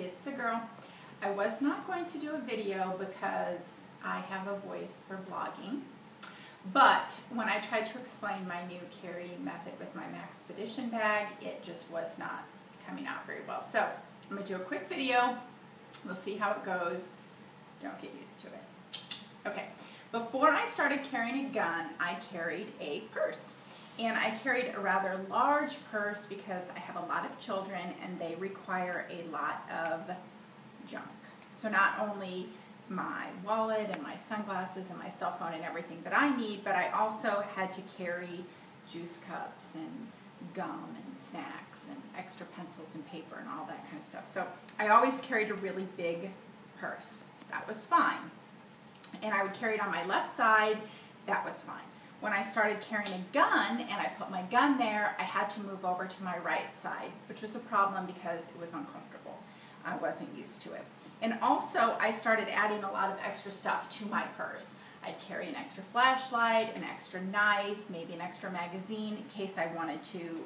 it's a girl. I was not going to do a video because I have a voice for blogging, but when I tried to explain my new carrying method with my Maxpedition bag, it just was not coming out very well. So I'm going to do a quick video. We'll see how it goes. Don't get used to it. Okay, before I started carrying a gun, I carried a purse. And I carried a rather large purse because I have a lot of children and they require a lot of junk. So not only my wallet and my sunglasses and my cell phone and everything that I need, but I also had to carry juice cups and gum and snacks and extra pencils and paper and all that kind of stuff. So I always carried a really big purse. That was fine. And I would carry it on my left side. That was fine. When I started carrying a gun and I put my gun there, I had to move over to my right side, which was a problem because it was uncomfortable. I wasn't used to it. And also, I started adding a lot of extra stuff to my purse. I'd carry an extra flashlight, an extra knife, maybe an extra magazine in case I wanted to,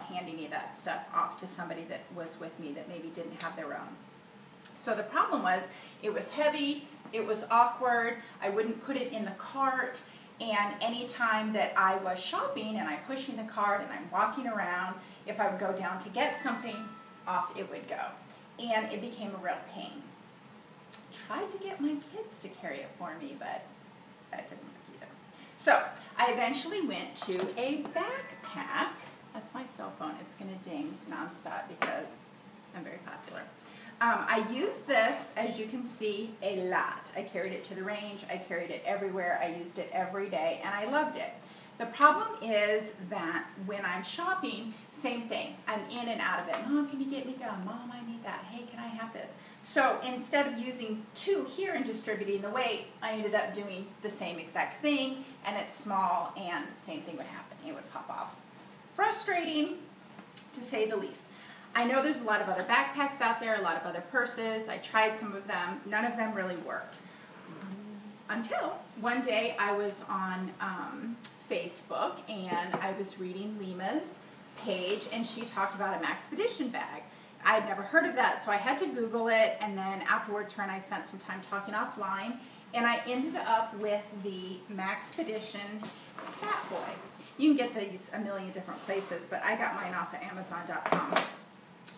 hand any of that stuff off to somebody that was with me that maybe didn't have their own. So the problem was, it was heavy, it was awkward, I wouldn't put it in the cart, and any time that I was shopping and I'm pushing the cart and I'm walking around, if I would go down to get something, off it would go. And it became a real pain. Tried to get my kids to carry it for me, but that didn't work either. So I eventually went to a backpack. That's my cell phone. It's going to ding nonstop because I'm very popular. I used this, as you can see, a lot. I carried it to the range. I carried it everywhere. I used it every day, and I loved it. The problem is that when I'm shopping, same thing. I'm in and out of it. Mom, can you get me gum? Mom, I need that. Hey, can I have this? So instead of using two here and distributing the weight, I ended up doing the same exact thing, and it's small, and same thing would happen. It would pop off. Frustrating, to say the least. I know there's a lot of other backpacks out there, a lot of other purses. I tried some of them. None of them really worked. Until one day I was on Facebook and I was reading Lima's page and she talked about a Maxpedition bag. I had never heard of that, so I had to Google it, and then afterwards her and I spent some time talking offline, and I ended up with the Maxpedition Fat Boy. You can get these a million different places, but I got mine off of Amazon.com.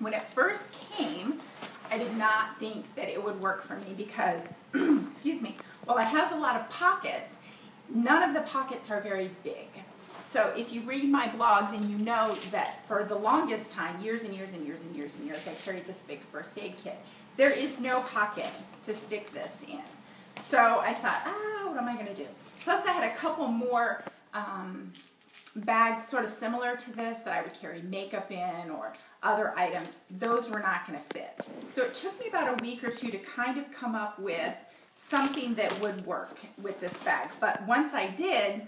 When it first came, I did not think that it would work for me because, excuse me, while it has a lot of pockets, none of the pockets are very big. So if you read my blog, then you know that for the longest time, years and years and years and years and years, I carried this big first aid kit. There is no pocket to stick this in. So I thought, what am I going to do? Plus I had a couple more bags sort of similar to this that I would carry makeup in or other items. Those were not going to fit. So it took me about a week or two to kind of come up with something that would work with this bag. But once I did,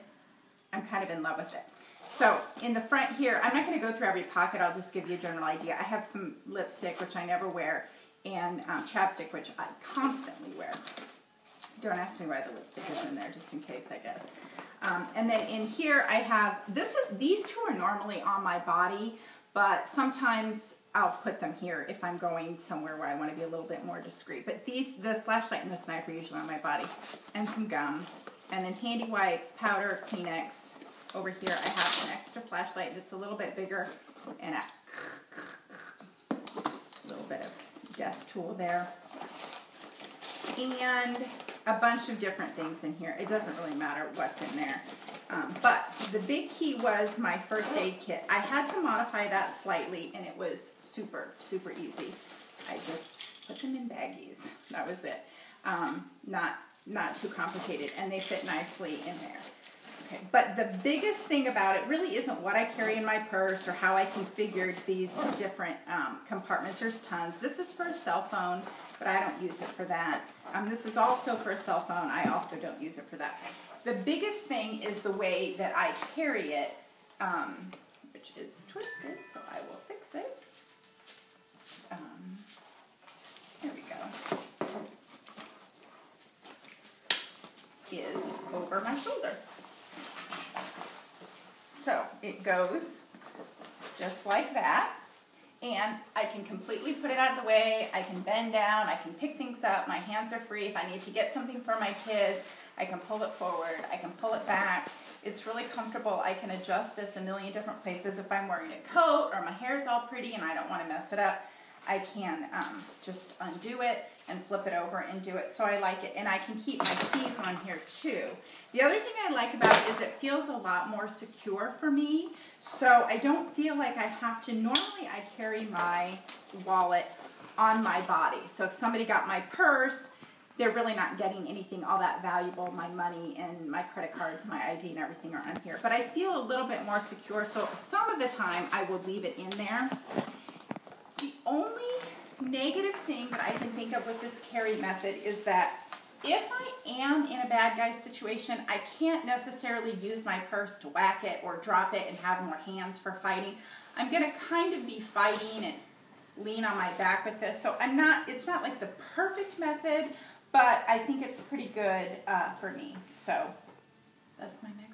I'm kind of in love with it. So in the front here, I'm not going to go through every pocket. I'll just give you a general idea. I have some lipstick, which I never wear, and chapstick, which I constantly wear. Don't ask me why the lipstick is in there, just in case, I guess. And then in here I have, these two are normally on my body, but sometimes I'll put them here if I'm going somewhere where I want to be a little bit more discreet. But the flashlight and the sniper are usually on my body, and some gum, and then handy wipes, powder, Kleenex. Over here I have an extra flashlight that's a little bit bigger, and a little bit of death tool there. And a bunch of different things in here. It doesn't really matter what's in there. But the big key was my first aid kit. I had to modify that slightly, and it was super, super easy. I just put them in baggies. That was it. Not too complicated, and they fit nicely in there. Okay, but the biggest thing about it really isn't what I carry in my purse or how I configured these different compartments. There's tons. This is for a cell phone, but I don't use it for that. This is also for a cell phone. I also don't use it for that. The biggest thing is the way that I carry it, which is twisted, so I will fix it. There we go. Is over my shoulder. So it goes just like that. And I can completely put it out of the way. I can bend down. I can pick things up. My hands are free. If I need to get something for my kids, I can pull it forward. I can pull it back. It's really comfortable. I can adjust this a million different places. If I'm wearing a coat or my hair is all pretty and I don't want to mess it up, I can just undo it and flip it over and do it. So I like it. And I can keep my keys on here too. The other thing I like about it is it feels a lot more secure for me. So I don't feel like I have to, normally I carry my wallet on my body. So if somebody got my purse, they're really not getting anything all that valuable. My money and my credit cards, my ID and everything are on here. But I feel a little bit more secure. So some of the time I will leave it in there. The only negative thing that I can think of with this carry method is that if I am in a bad guy situation, I can't necessarily use my purse to whack it or drop it and have more hands for fighting. I'm going to kind of be fighting and lean on my back with this. So it's not like the perfect method, but I think it's pretty good for me. So that's my method.